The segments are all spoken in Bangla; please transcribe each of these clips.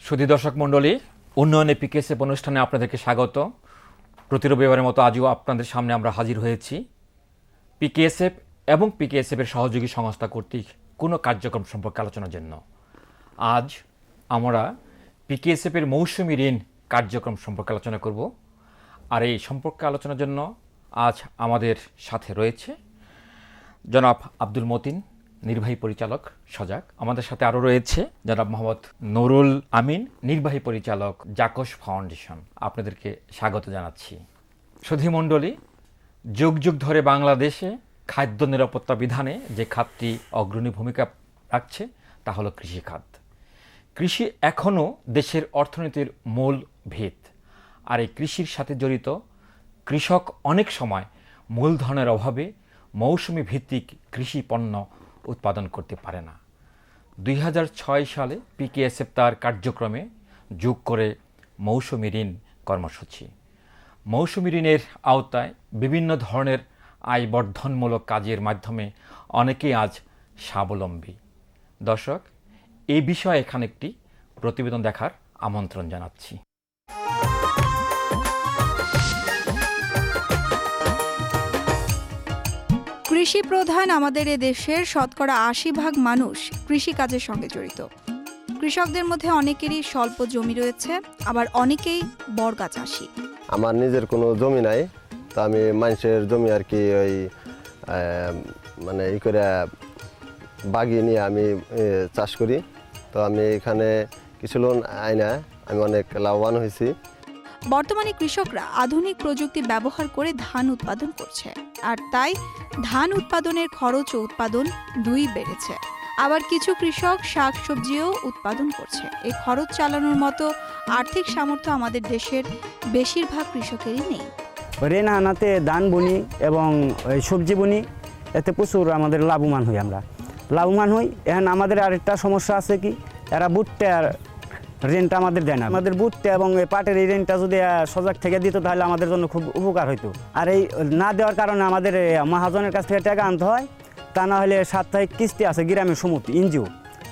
সুধী দর্শক মণ্ডলী, উন্নয়নে পিকেএসএফ অনুষ্ঠানে আপনাদেরকে স্বাগত। প্রতি রবিবারের মতো আজও আপনাদের সামনে আমরা হাজির হয়েছি পিকেএসএফ এবং পিকেএসএফের সহযোগী সংস্থা কর্তৃক কোনো কার্যক্রম সম্পর্কে আলোচনার জন্য। আজ আমরা পিকেএসএফের মৌসুমী ঋণ কার্যক্রম সম্পর্কে আলোচনা করব। আর এই সম্পর্কে আলোচনার জন্য আজ আমাদের সাথে রয়েছে জনাব আব্দুল মতিন, নির্বাহী পরিচালক সজাগ। আমাদের সাথে আরও রয়েছে জনাব মোহাম্মদ নুরুল আমিন, নির্বাহী পরিচালক জাকস ফাউন্ডেশন। আপনাদেরকে স্বাগত জানাচ্ছি। সুধী মণ্ডলী, যুগ যুগ ধরে বাংলাদেশে খাদ্য নিরাপত্তা বিধানে যে খাতটি অগ্রণী ভূমিকা রাখছে তা হলো কৃষিখাত। কৃষি এখনও দেশের অর্থনীতির মূল ভিত। আর এই কৃষির সাথে জড়িত কৃষক অনেক সময় মূলধনের অভাবে মৌসুমি ভিত্তিক কৃষি পণ্য উৎপাদন করতে পারে না। 2006 সালে পিকেএসএফ তার কার্যক্রমে যোগ করে মৌসুমি ঋণ কর্মসূচি। মৌসুমি ঋণের আওতায় বিভিন্ন ধরনের আয় বর্ধনমূলক কাজের মাধ্যমে অনেকেই আজ স্বাবলম্বী। দর্শক, এই বিষয়ে এখানে একটি প্রতিবেদন দেখার আমন্ত্রণ জানাচ্ছি। কৃষি প্রধান আমাদের এ দেশের শতকরা ৮০% মানুষ কৃষিকাজের সঙ্গে জড়িত। কৃষকদের মধ্যে অনেকেরই স্বল্প জমি রয়েছে, আবার অনেকেই বর্গা চাষি। আমার নিজের কোনো জমি নাই, তো আমি মানুষের জমি আর কি ওই মানে ই করে বাগিয়ে নিয়ে আমি চাষ করি। তো আমি এখানে কিছু লোন আইনা আমি অনেক লাভবান হয়েছি। বর্তমানে কৃষকরা আধুনিক প্রযুক্তি ব্যবহার করে ধান উৎপাদন করছে, আর তাই ধান উৎপাদনের খরচ ও উৎপাদন দুই বেড়েছে। আবার কিছু কৃষক শাকসবজিও উৎপাদন করছে। এই খরচ চালানোর মতো আর্থিক সামর্থ্য আমাদের দেশের বেশিরভাগ কৃষকেরই নেই। ঋণ আনাতে ধান বুনি এবং সবজি বুনি, এতে প্রচুর আমাদের লাভবান হই। আমরা লাভবান হই। এখন আমাদের আরেকটা সমস্যা আছে কি, এরা ভুট্টার ঋণটা আমাদের দেয় না। আমাদের ভুট্টা এবং পাটের এই ঋণটা যদি সজাগ থেকে দিত তাহলে আমাদের জন্য খুব উপকার হইতো। আর এই না দেওয়ার কারণে আমাদের মহাজনের কাছ থেকে টাকা আনতে হয়। তা না হলে সাপ্তাহিক কিস্তি আছে গ্রামের সমিতি এনজিও,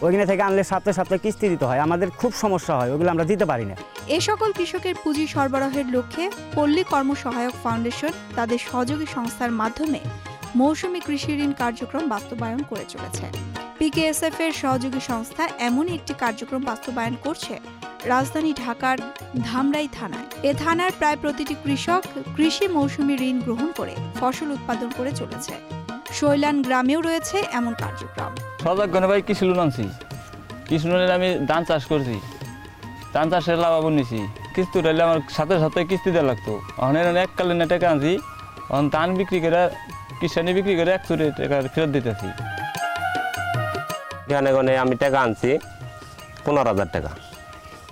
ওইখানে থেকে আনলে সপ্তাহে কিস্তি দিতে হয়। আমাদের খুব সমস্যা হয়, ওগুলো আমরা দিতে পারি না। এ সকল কৃষকের পুঁজি সরবরাহের লক্ষ্যে পল্লী কর্মসহায়ক ফাউন্ডেশন তাদের সহযোগী সংস্থার মাধ্যমে মৌসুমী কৃষি ঋণ কার্যক্রম বাস্তবায়ন করে চলেছে। পিকেএসএফ এর সহযোগী সংস্থা এমনই একটি কার্যক্রম বাস্তবায়ন করছে রাজধানী ঢাকার ধামরাই থানায়। এ থানার প্রায় প্রতিটি কৃষক কৃষি মৌসুমী ঋণ গ্রহণ করে ফসল উৎপাদন করে চলেছে। শৈলান গ্রামেও রয়েছে এমন কার্যক্রম। সজাগ গণে ভাই কৃষি লোন আনছি। কৃষি লোনের আমি ধান চাষ করছি, ধান চাষের লাভবান নিছি। কিস্তি উঠাইলে আমার সাথে কিস্তি দেওয়া লাগতো। এখন এককালীন টাকা আনছি, ধান বিক্রি করে কিষানি বিক্রি করে 100 টাকা ফেরত দিতেছি। এখানে গনে আমি টাকা আনছি 15,000 টাকা।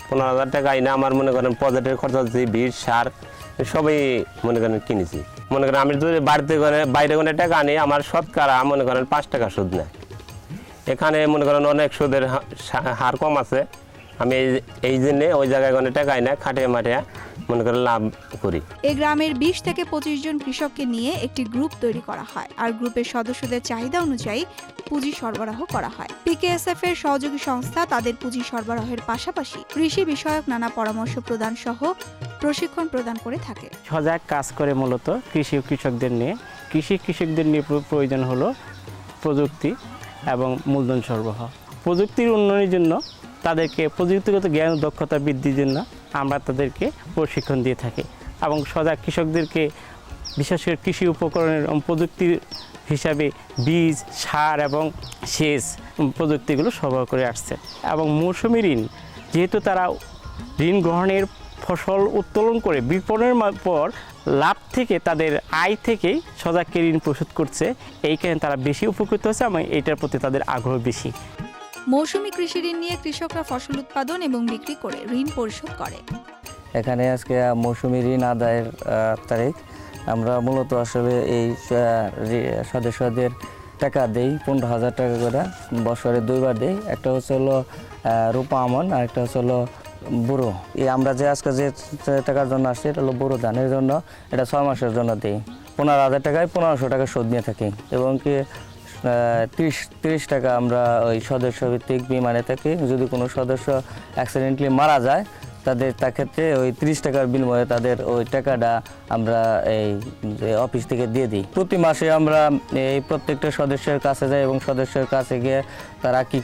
15,000 টাকা আইনা আমার মনে করেন প্রজেক্টের খরচ আছে, বীজ সার সবই মনে করেন কিনেছি। মনে করেন আমি যদি বাড়িতে করে বাইরে করে টাকা আনি, আমার শতকরা মনে করেন 5 টাকা সুদ নেয়। এখানে মনে করেন অনেক সুদের হার কম আছে। আমি এই জন্যে ওই জায়গায় গনে টাকা আইনা খাটিয়ে মাটিয়ে মনে করেন লাভ করি। এই গ্রামের 20 থেকে 25 জন কৃষককে নিয়ে একটি গ্রুপ তৈরি করা হয়, আর গ্রুপের সদস্যদের চাহিদা অনুযায়ী পুঁজি সরবরাহ করা হয়। পিকেএসএফ এর সহযোগী সংস্থা তাদের পুঁজি সরবরাহের পাশাপাশি কৃষি বিষয়ক নানা পরামর্শ প্রদান সহ প্রশিক্ষণ প্রদান করে থাকে। সজাগ কাজ করে মূলত কৃষি ও কৃষকদের নিয়ে। কৃষকদের নিয়ে প্রয়োজন হলো প্রযুক্তি এবং মূলধন সরবরাহ। প্রযুক্তির উন্নয়নের জন্য তাদেরকে প্রযুক্তিগত জ্ঞান ও দক্ষতা বৃদ্ধির জন্য আমরা তাদেরকে প্রশিক্ষণ দিয়ে থাকি এবং সজাগ কৃষকদেরকে বিশেষ করে কৃষি উপকরণের প্রযুক্তির হিসাবে বীজ, সার এবং সেচ প্রযুক্তিগুলো সরবরাহ করে আসছে। এবং মৌসুমী ঋণ যেহেতু তারা ঋণ গ্রহণের ফসল উত্তোলন করে বিপণনের পর লাভ থেকে তাদের আয় থেকেই সজাগকে ঋণ পরিশোধ করছে, এই কারণে তারা বেশি উপকৃত হচ্ছে এবং এইটার প্রতি তাদের আগ্রহ বেশি। মৌসুমী কৃষি ঋণ নিয়ে কৃষকরা ফসল উৎপাদন এবং বিক্রি করে ঋণ পরিশোধ করে। এখানে আজকে মৌসুমী ঋণ আদায়ের তারিখ। আমরা মূলত আসলে এই সদস্যদের টাকা দেই 15,000 টাকা করে, বছরে 2বার দেই। একটা হচ্ছে হলো রূপা আমন, আর একটা হচ্ছে হলো বুড়ো। আমরা যে আজকে যে টাকার জন্য আসছি এটা হলো বুড়ো ধানের জন্য, এটা 6 মাসের জন্য দিই। 15,000 টাকায় 1500 টাকা সুদ নিয়ে থাকি এবং কি 30 টাকা আমরা ওই সদস্য ভিত্তিক বিমানে থাকি। যদি কোনো সদস্য অ্যাক্সিডেন্টলি মারা যায় তার ক্ষেত্রে ওই 30 টাকার বিনিময়ে তাদের ওই টাকাটা আমরা এই যে অফিস থেকে দিয়ে দিই। প্রতি মাসে আমরা এই প্রত্যেকটা সদস্যের কাছে যাই এবং সদস্যের কাছে গিয়ে তারা কি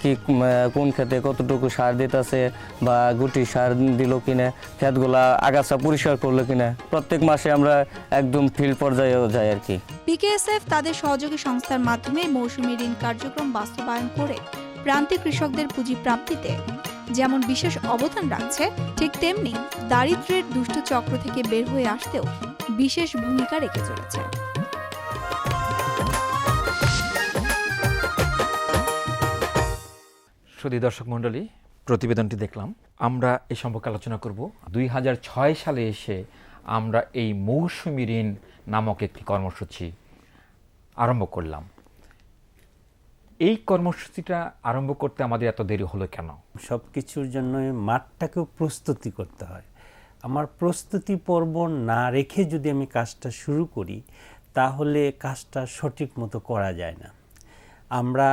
কোন ক্ষেতে কতটুকু সার দিতেছে বা গুটি সার দিল কিনা, ক্ষেতগুলা আগাছা পরিষ্কার করলো কিনা, প্রত্যেক মাসে আমরা একদম ফিল্ড পর্যায়েও যাই আর কি। পিকেএসএফ তাদের সহযোগী সংস্থার মাধ্যমে মৌসুমী ঋণ কার্যক্রম বাস্তবায়ন করে প্রান্তিক কৃষকদের পুঁজি প্রাপ্তিতে যেমন বিশেষ অবদান রাখছে, ঠিক তেমনি দারিদ্র্যের দুষ্ট চক্র থেকে বের হয়ে আসতেও বিশেষ ভূমিকা রেখে চলেছে। সুধী দর্শক মণ্ডলী, প্রতিবেদনটি দেখলাম। আমরা এই সম্পর্কে আলোচনা করব। 2006 সালে এসে আমরা এই মৌসুমী ঋণ নামক একটি কর্মসূচি আরম্ভ করলাম। এই কর্মসূচিটা আরম্ভ করতে আমাদের এত দেরি হলো কেন? সব কিছুর জন্য মাঠটাকেও প্রস্তুতি করতে হয়। আমার প্রস্তুতি পর্ব না রেখে যদি আমি কাজটা শুরু করি তাহলে কাজটা সঠিক মতো করা যায় না। আমরা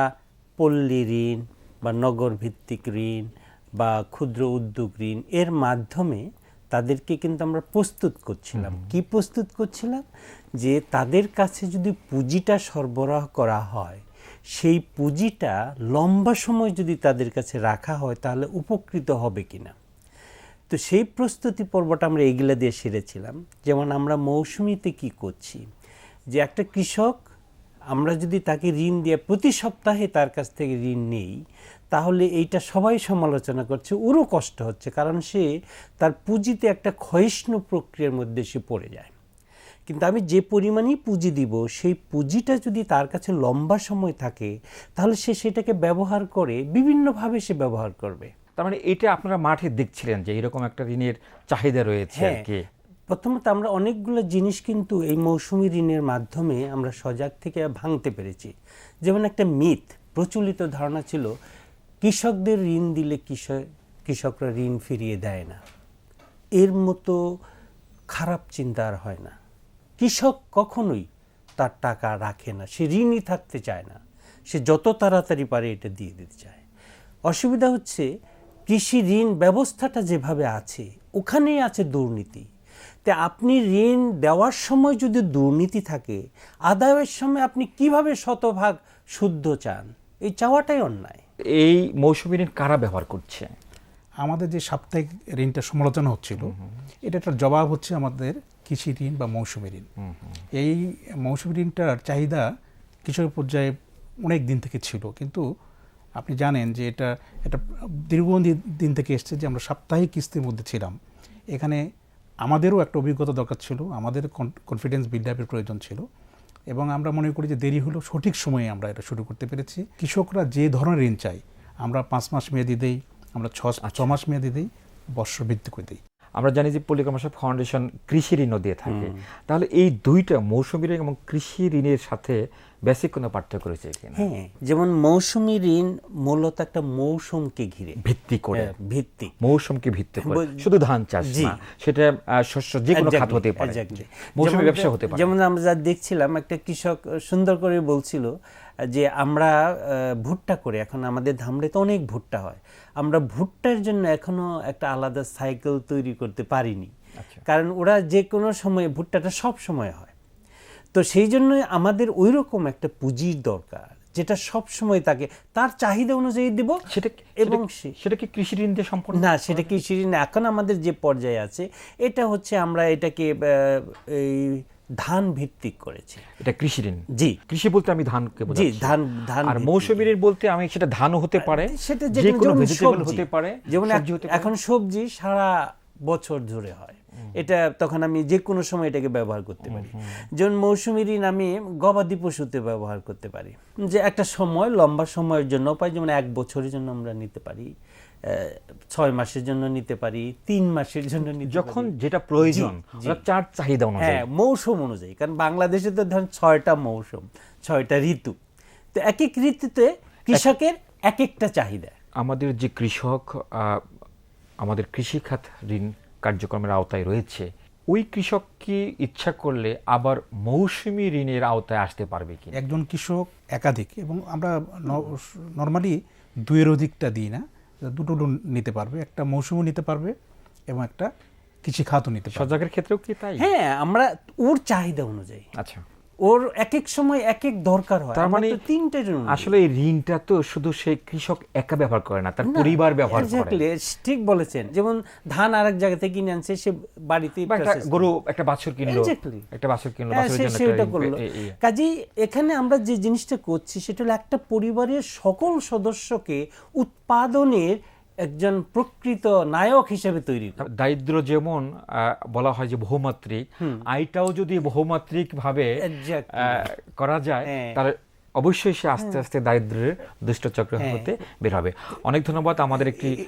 পল্লী ঋণ বা নগর ভিত্তিক ঋণ বা ক্ষুদ্র উদ্যোগ ঋণ এর মাধ্যমে তাদেরকে কিন্তু আমরা প্রস্তুত করছিলাম। কি প্রস্তুত করছিলাম? যে তাদের কাছে যদি পুঁজিটা সরবরাহ করা হয়, সেই পুঁজিটা লম্বা সময় যদি তাদের কাছে রাখা হয় তাহলে উপকৃত হবে কিনা। তো সেই প্রস্তুতি পর্বটা আমরা এগুলা দিয়ে সেরেছিলাম। যেমন আমরা মৌসুমিতে কি করছি, যে একটা কৃষক আমরা যদি তাকে ঋণ দিয়ে প্রতি সপ্তাহে তার কাছ থেকে ঋণ নেই, তাহলে এইটা সবাই সমালোচনা করছে, ওরও কষ্ট হচ্ছে, কারণ সে তার পুঁজিতে একটা ক্ষয়িষ্ণু প্রক্রিয়ার মধ্যে সে পড়ে যায়। কিন্তু আমি যে পরিমাণই পুঁজি দিব, সেই পুঁজিটা যদি তার কাছে লম্বা সময় থাকে তাহলে সে সেটাকে ব্যবহার করে বিভিন্নভাবে সে ব্যবহার করবে। তার মানে এটা আপনারা মাঠে দেখছিলেন যে এরকম একটা ঋণের চাহিদা রয়েছে আর কি। প্রথমত আমরা অনেকগুলো জিনিস কিন্তু এই মৌসুমী ঋণের মাধ্যমে আমরা সজাগ থেকে ভাঙতে পেরেছি। যেমন একটা মিথ, প্রচলিত ধারণা ছিল কৃষকদের ঋণ দিলে কৃষকরা ঋণ ফিরিয়ে দেয় না। এর মতো খারাপ চিন্তা আর হয় না। কৃষক কখনোই তার টাকা রাখে না, সে ঋণই থাকতে চায় না, সে যত তাড়াতাড়ি পারে এটা দিয়ে দিতে চায়। অসুবিধা হচ্ছে কৃষি ঋণ ব্যবস্থাটা যেভাবে আছে ওখানেই আছে দুর্নীতি। তে আপনি ঋণ দেওয়ার সময় যদি দুর্নীতি থাকে, আদায়ের সময় আপনি কিভাবে শতভাগ শুদ্ধ চান? এই চাওয়াটাই অন্যায়। এই মৌসুমী ঋণ কারা ব্যবহার করছে? আমাদের যে সাপ্তাহিক ঋণটা সমালোচনা হচ্ছিল, এটা একটা জবাব হচ্ছে আমাদের কৃষি ঋণ বা মৌসুমী ঋণ। এই মৌসুমী ঋণটার চাহিদা কৃষক পর্যায়ে অনেক দিন থেকে ছিল, কিন্তু আপনি জানেন যে এটা দীর্ঘদিন থেকে এসছে যে আমরা সাপ্তাহিক কিস্তির মধ্যে ছিলাম। এখানে আমাদেরও একটা অভিজ্ঞতা দরকার ছিল, আমাদের কনফিডেন্স বিল্ড আপের প্রয়োজন ছিল, এবং আমরা মনে করি যে দেরি হলো, সঠিক সময়ে আমরা এটা শুরু করতে পেরেছি। কৃষকরা যে ধরনের ঋণ চাই, আমরা 5 মাস মেয়াদি দেই, আমরা 6 মাস মেয়াদি দেই, বর্ষভিত্তিক করে দিই। আমরা জানি যে পল্লী কর্মসূচি ফাউন্ডেশন কৃষি ঋণও দিয়ে থাকে। তাহলে এই দুইটা মৌসুমী ঋণ এবং কৃষি ঋণের সাথে বেসিক কোনো পার্থক্য রয়েছে কিনা? হ্যাঁ, যেমন মৌসুমী ঋণ মূলত একটা মৌসুমকে ঘিরে ভিত্তি করে, ভিত্তি মৌসুমকে ভিত্তি করে, শুধু ধান চাষ না, সেটা শস্য যে কোনো খাত হতে পারে, মৌসুমী ব্যবসা হতে পারে। যেমন আমরা যা দেখছিলাম, একটা কৃষক সুন্দর করে বলছিল যে আমরা ভুট্টা করে, এখন আমাদের ধামড়েতে অনেক ভুট্টা হয়, আমরা ভুট্টার জন্য এখনো একটা আলাদা সাইকেল তৈরি করতে পারিনি, কারণ ওরা যে কোনো সময় ভুট্টাটা সব সময় হয়। তো সেই জন্য আমাদের ওই রকম একটা পুঁজির দরকার, যেটা সব সময় তাকে তার চাহিদা অনুযায়ী দেব। এবং সেটা কি কৃষি ঋণ দিয়ে সম্পূর্ণ না, সেটা কৃষি ঋণ এখন আমাদের যে পর্যায়ে আছে, এটা হচ্ছে আমরা এটাকে এই ধান ভিত্তিক করেছি। এটা কৃষি ঋণ। জি, কৃষি বলতে আমি ধানকে বোঝাচ্ছি। জি, ধান। আর মৌসুমী ঋণ বলতে আমি সেটা ধানও হতে পারে, সেটা যে কোনো ভেজিটেবল হতে পারে, যেমন এখন সবজি সারা বছর ধরে হয়, এটা তখন আমি যে কোনো সময় এটাকে ব্যবহার করতে পারি। যেমন মৌসুমী ঋণ আমি গবাদি পশুতে ব্যবহার করতে পারি, যে একটা সময় লম্বা সময়ের জন্য পাই, যেমন 1 বছরের জন্য আমরা নিতে পারি, 6 মাসের জন্য নিতে পারি, 3 মাসের জন্য নিতে পারি, যখন যেটা প্রয়োজন, চার চাহিদা অনুযায়ী। হ্যাঁ, মৌসুম অনুযায়ী, কারণ বাংলাদেশে তো ধরেন 6টা মৌসুম, 6টা ঋতু, তো এক এক ঋতুতে কৃষকের এক একটা চাহিদা। আমাদের যে কৃষক আমাদের কৃষি খাত ঋণ কার্যক্রমের আওতায় রয়েছে, ওই কৃষক কি ইচ্ছা করলে আবার মৌসুমী ঋণের আওতায় আসতে পারবে কি? একজন কৃষক একাধিক, এবং আমরা নর্মালি দুইয়ের অধিকটা দিই না, দুটো লোন নিতে পারবে, একটা মৌসুমী নিতে পারবে এবং একটা কৃষি খাতও নিতে পারবে। সজাগের ক্ষেত্রেও কি তাই? হ্যাঁ, আমরা ওর চাহিদা অনুযায়ী, আচ্ছা, ওর এক এক সময় এক এক দরকার হয়। তার মানে তিনটে আসলে এই ঋণটা তো শুধু সেই কৃষক একা ব্যবহার করে না, তার পরিবার ব্যবহার করে। ঠিক বলেছেন। যেমন ধান আরেক জায়গা থেকে কিনে আনছে, সে বাড়িতে বা একটা গরু, একটা বাছুর কিনলো, একটা বাছুর কিনলো, বাছুরের জন্য একটা করলো। কাজেই এখানে আমরা যে জিনিসটা করছি সেটা হলো একটা পরিবারের সকল সদস্যকে উৎপাদনের একজন প্রকৃত নায়ক হিসেবে তৈরি করা। দারিদ্র যেমন বলা হয় যে বহুমাত্রিক, আয়টাও যদি বহুমাত্রিক ভাবে করা যায় তাহলে অবশ্যই সে আস্তে আস্তে দারিদ্র্যের দুষ্টচক্র হতে বের হবে। অনেক ধন্যবাদ।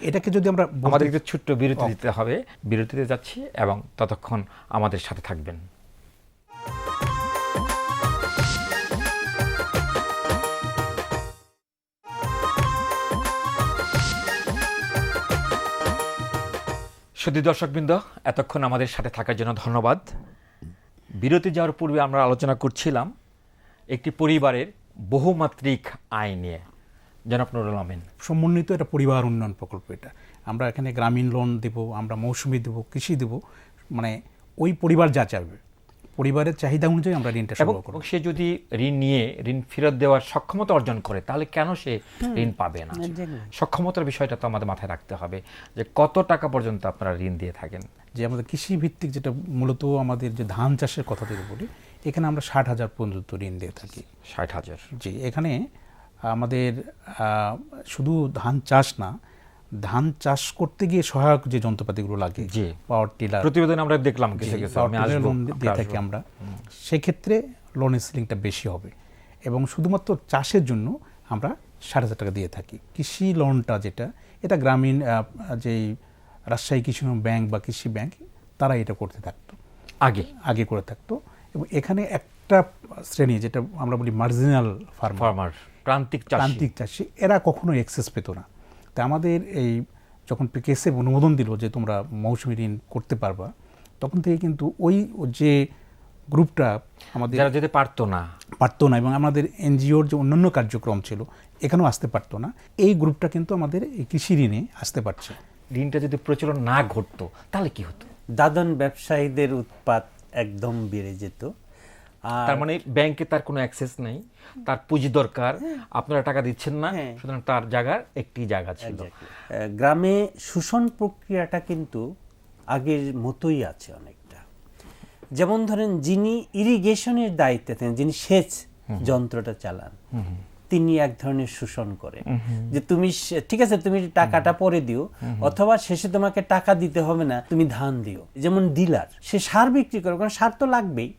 এটাকে যদি আমরা আমাদের একটু ছোট্ট বিরতি দিতে হবে, বিরতিতে যাচ্ছি এবং ততক্ষণ আমাদের সাথে থাকবেন। সুধী দর্শকবৃন্দ, এতক্ষণ আমাদের সাথে থাকার জন্য ধন্যবাদ। বিরতি যাওয়ার পূর্বে আমরা আলোচনা করছিলাম একটি পরিবারের বহুমাত্রিক আয় নিয়ে। জনাব নুরুল আমিন, সমন্বিত একটা পরিবার উন্নয়ন প্রকল্প এটা। আমরা এখানে গ্রামীণ লোন দেব, আমরা মৌসুমি দেব, কৃষি দেব, মানে ওই পরিবার যা চাইবে, পরিবারের চাহিদা অনুযায়ী আমরা ঋণটা সংগ্রহ করব। সে যদি ঋণ নিয়ে ঋণ ফেরত দেওয়ার সক্ষমতা অর্জন করে তাহলে কেন সে ঋণ পাবে না? সক্ষমতার বিষয়টা তো আমাদের মাথায় রাখতে হবে যে কত টাকা পর্যন্ত আপনারা ঋণ দিয়ে থাকেন। যে আমাদের কৃষি ভিত্তিক, যেটা মূলত আমাদের যে ধান চাষের কথা যদি বলি, এখানে আমরা 60,000 পর্যন্ত ঋণ দিয়ে থাকি। 60,000? জি, এখানে আমাদের শুধু ধান চাষ না, ধান চাষ করতে গিয়ে সহায়ক যে যন্ত্রপাতিগুলো লাগে, জি, পাওয়ার টিলার, প্রতিবেদন আমরা দেখলাম কিছু কিছু, আমি আসবো, লোন দিয়ে থাকি আমরা। সেক্ষেত্রে লোনের সিলিংটা বেশি হবে এবং শুধুমাত্র চাষের জন্য আমরা 60,000 টাকা দিয়ে থাকি। কৃষি লোনটা যেটা, এটা গ্রামীণ যেই রাজশাহী কৃষি ব্যাংক বা কৃষি ব্যাংক, তারা এটা করতে থাকতো, আগে করে থাকতো। এবং এখানে একটা শ্রেণী, যেটা আমরা বলি মার্জিনাল ফার্মার, প্রান্তিক চাষি, এরা কখনো অ্যাক্সেস পেত না। তা আমাদের এই যখন পিকেএসএফ অনুমোদন দিল যে তোমরা মৌসুমী ঋণ করতে পারবা, তখন থেকে কিন্তু ওই যে গ্রুপটা আমাদের যারা যেতে পারতো না, এবং আমাদের এনজিওর যে অন্যান্য কার্যক্রম ছিল এখানেও আসতে পারতো না, এই গ্রুপটা কিন্তু আমাদের এই কৃষি ঋণে আসতে পারছে। ঋণটা যদি প্রচলন না ঘটতো তাহলে কি হতো? দাদন ব্যবসায়ীদের উৎপাত একদম বেড়ে যেত। তার মানে ব্যাংকে তার কোনো অ্যাক্সেস নেই, তার পুঁজি দরকার, আপনারা টাকা দিচ্ছেন না, সুতরাং তার জায়গার একটি জায়গা ছিল। গ্রামে শোষণ প্রক্রিয়াটা কিন্তু আগের মতোই আছে অনেকটা। যেমন ধরেন, যিনি ইরিগেশনের দায়িত্বে থাকেন, যিনি সেচ যন্ত্রটা চালান, তিনি এক ধরনের শোষণ করেন যে তুমি ঠিক আছে, তুমি টাকাটা পরে দিও, অথবা শেষে তোমাকে টাকা দিতে হবে না, তুমি ধান দিও। যেমন ডিলার, সে সার বিক্রি করে, কারণ সার তো লাগবেই,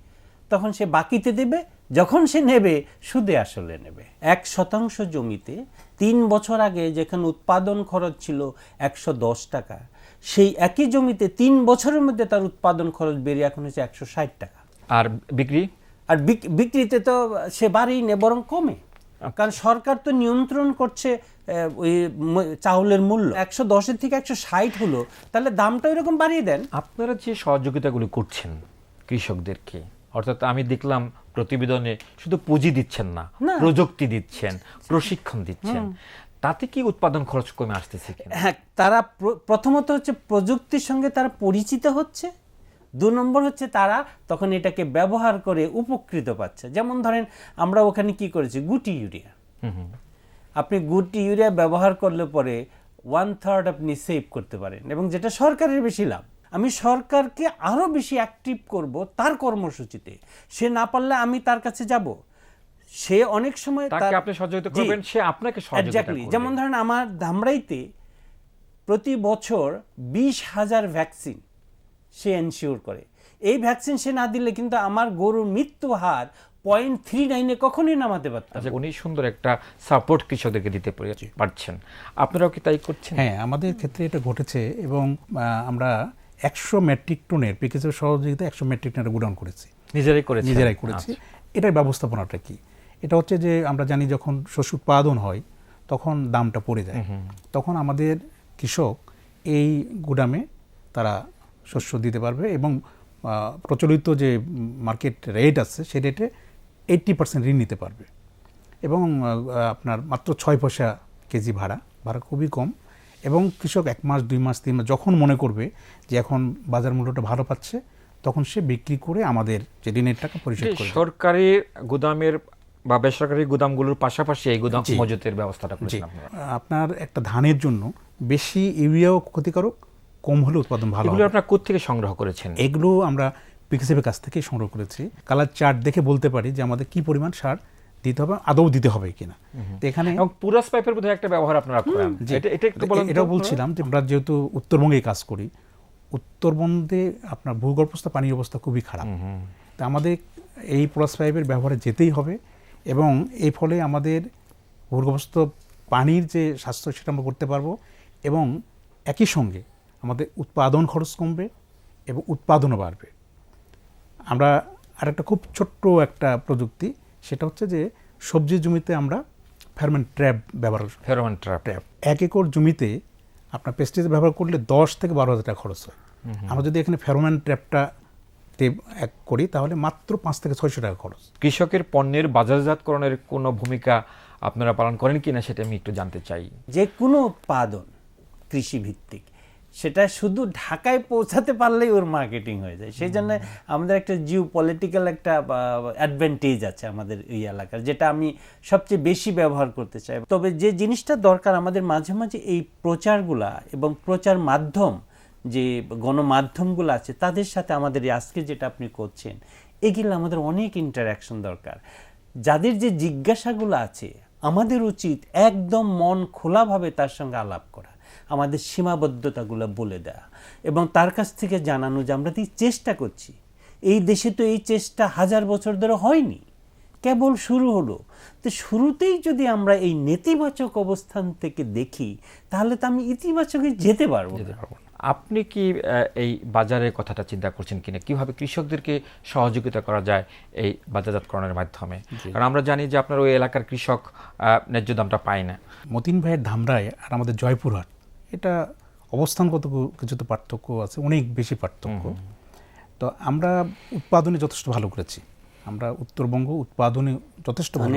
তখন সে বাকিতে দেবে, যখন সে নেবে সুদে আসলে নেবে। 1% জমিতে 3 বছর আগে যেখানে উৎপাদন খরচ ছিল 110 টাকা, সেই একই জমিতে 3 বছরের মধ্যে তার উৎপাদন খরচ বেড়ে এখন হচ্ছে 160 টাকা। আর বিক্রিতে তো সে বাড়েই নেই, বরং কমে, কারণ সরকার তো নিয়ন্ত্রণ করছে ওই চাউলের মূল্য। 110 থেকে 160 হলো, তাহলে দামটা এরকম বাড়িয়ে দেন। আপনারা যে সহযোগিতাগুলি করছেন কৃষকদেরকে, অর্থাৎ আমি দেখলাম প্রতিবেদনে শুধু পুঁজি দিচ্ছেন না, প্রযুক্তি দিচ্ছেন, প্রশিক্ষণ দিচ্ছেন, তাতে কি উৎপাদন খরচ কমে আসতেছে? হ্যাঁ, তারা প্রথমত হচ্ছে প্রযুক্তির সঙ্গে তারা পরিচিত হচ্ছে, 2 নম্বর হচ্ছে তারা তখন এটাকে ব্যবহার করে উপকৃত পাচ্ছে। যেমন ধরেন, আমরা ওখানে কি করেছি, গুটি ইউরিয়া। আপনি গুটি ইউরিয়া ব্যবহার করলে পরে 1/3 আপনি সেভ করতে পারেন, এবং যেটা সরকারের বেশি লাভ। আমি সরকারকে আরো বেশি অ্যাক্টিভ করব তার কর্মসূচিতে। সে না পারলে আমি তার কাছে যাব, সে অনেক সময় তাকে আপনি সহযোগিতা করবেন, সে আপনাকে সহযোগিতা করবে। যেমন ধরেন, আমার ধামরাইতে প্রতি বছর 20,000 ভ্যাকসিন সে এনশিওর করে। এই ভ্যাকসিন সে না দিলে কিন্তু আমার গরুর মৃত্যু হার 0.39-এ কখনোই নামাতে পারতাম। আচ্ছা, উনি সুন্দর একটা সাপোর্ট কৃষকদেরকে দিতে পারছেন, আপনারাও কি তাই করছেন? হ্যাঁ, আমাদের ক্ষেত্রে এটা ঘটেছে, এবং আমরা 100 মেট্রিক টনের পিকেএসএফ সহযোগিতা 100 মেট্রিক টনের গোডাউন করেছি, নিজেরাই করেছি। এটার ব্যবস্থাপনাটা কি? এটা হচ্ছে যে আমরা জানি যখন শস্য উৎপাদন হয় তখন দামটা পড়ে যায়, তখন আমাদের কৃষক এই গুদামে তারা শস্য দিতে পারবে এবং প্রচলিত যে মার্কেট রেট আছে সেই রেটে 80% ঋণ নিতে পারবে এবং আপনার মাত্র 6 পয়সা কেজি ভাড়া খুবই কম এবং কৃষক 1 মাস 2 মাস 3 মাস যখন মনে করবে যে এখন বাজার মূল্যটা ভালো পাচ্ছে তখন সে বিক্রি করে আমাদের যে ঋণের টাকা পরিশোধ করে দেবে। সরকারি গুদামের বা বেসরকারি গুদামগুলোর পাশাপাশি এই গুদাম মজুতের ব্যবস্থাটা করেছেন আপনারা। আপনার একটা ধানের জন্য বেশি ইউরিয়াও ক্ষতিকারক, কম হলে উৎপাদন ভালো এগুলো হবে। আপনারা কোত্থেকে সংগ্রহ করেছেন? এগুলো আমরা পিকেসেফের কাছ থেকে সংগ্রহ করেছি। কালার চার্ট দেখে বলতে পারি যে আমাদের কি পরিমাণ সার দিতে হবে, আদৌ দিতে হবে কিনা। তো এখানে এবং পুরাস পাইপের বোধহয় একটা ব্যবহার আপনারা করেন, এটা একটু বলেন। এটাও বলছিলাম যে আমরা যেহেতু উত্তরবঙ্গে কাজ করি, উত্তরবঙ্গে আপনার ভূগর্ভস্থ পানির অবস্থা খুবই খারাপ। তা আমাদের এই পুরাস পাইপের ব্যবহারে যেতেই হবে এবং এই ফলে আমাদের ভূগর্ভস্থ পানির যে স্বাস্থ্য সেটা আমরা করতে পারবো এবং একই সঙ্গে আমাদের উৎপাদন খরচ কমবে এবং উৎপাদনও বাড়বে। আমরা আরেকটা খুব ছোট্ট একটা প্রযুক্তি, সেটা হচ্ছে যে সবজি জমিতে আমরা ফেরোমন ট্র্যাপ ব্যবহার। ফেরোমন ট্র্যাপ 1 একর জমিতে আপনার পেস্টিসাইড ব্যবহার করলে 10 থেকে 12,000 টাকা খরচ হয়। আমরা যদি এখানে ফেরোমন ট্র্যাপটা করি তাহলে মাত্র 5 থেকে 600 টাকা খরচ। কৃষকের পণ্যের বাজারজাতকরণের কোনো ভূমিকা আপনারা পালন করেন কিনা সেটা আমি একটু জানতে চাই। যে কোনো উৎপাদন কৃষিভিত্তিক সেটা শুধু ঢাকায় পৌঁছাতে পারলেই ওর মার্কেটিং হয়ে যায়। সেই জন্য আমাদের একটা জিও পলিটিক্যাল একটা অ্যাডভান্টেজ আছে আমাদের এই এলাকার, যেটা আমি সবচেয়ে বেশি ব্যবহার করতে চাই। তবে যে জিনিসটা দরকার আমাদের মাঝে মাঝে এই প্রচারগুলা এবং প্রচার মাধ্যম যে গণমাধ্যমগুলো আছে তাদের সাথে আমাদের আজকে যেটা আপনি করছেন এগুলো আমাদের অনেক ইন্টারাকশন দরকার। যাদের যে জিজ্ঞাসাগুলো আছে আমাদের উচিত একদম মন খোলাভাবে তার সঙ্গে আলাপ করা, আমাদের সীমাবদ্ধতাগুলো বলে দেওয়া এবং তার কাছ থেকে জানানো যে আমরা তো চেষ্টা করছি। এই দেশে তো এই চেষ্টা 1000 বছর ধরে হয়নি, কেবল শুরু হলো। তো শুরুতেই যদি আমরা এই নেতিবাচক অবস্থান থেকে দেখি তাহলে তো আমি ইতিবাচকে যেতে পারবো না। আপনি কি এই বাজারের কথাটা চিন্তা করছেন কিনা, কিভাবে কৃষকদেরকে সহযোগিতা করা যায় এই বাজারজাতকরণের মাধ্যমে? কারণ আমরা জানি যে আপনার ওই এলাকার কৃষক ন্যায্য দামটা পায় না। মতিন ভাইয়ের ধামরায় আর আমাদের জয়পুরহাট, এটা অবস্থানগত কিছু তো পার্থক্য আছে, অনেক বেশি পার্থক্য। তো আমরা উৎপাদনে যথেষ্ট ভালো করেছি, আমরা উত্তরবঙ্গ উৎপাদনে যথেষ্ট ভালো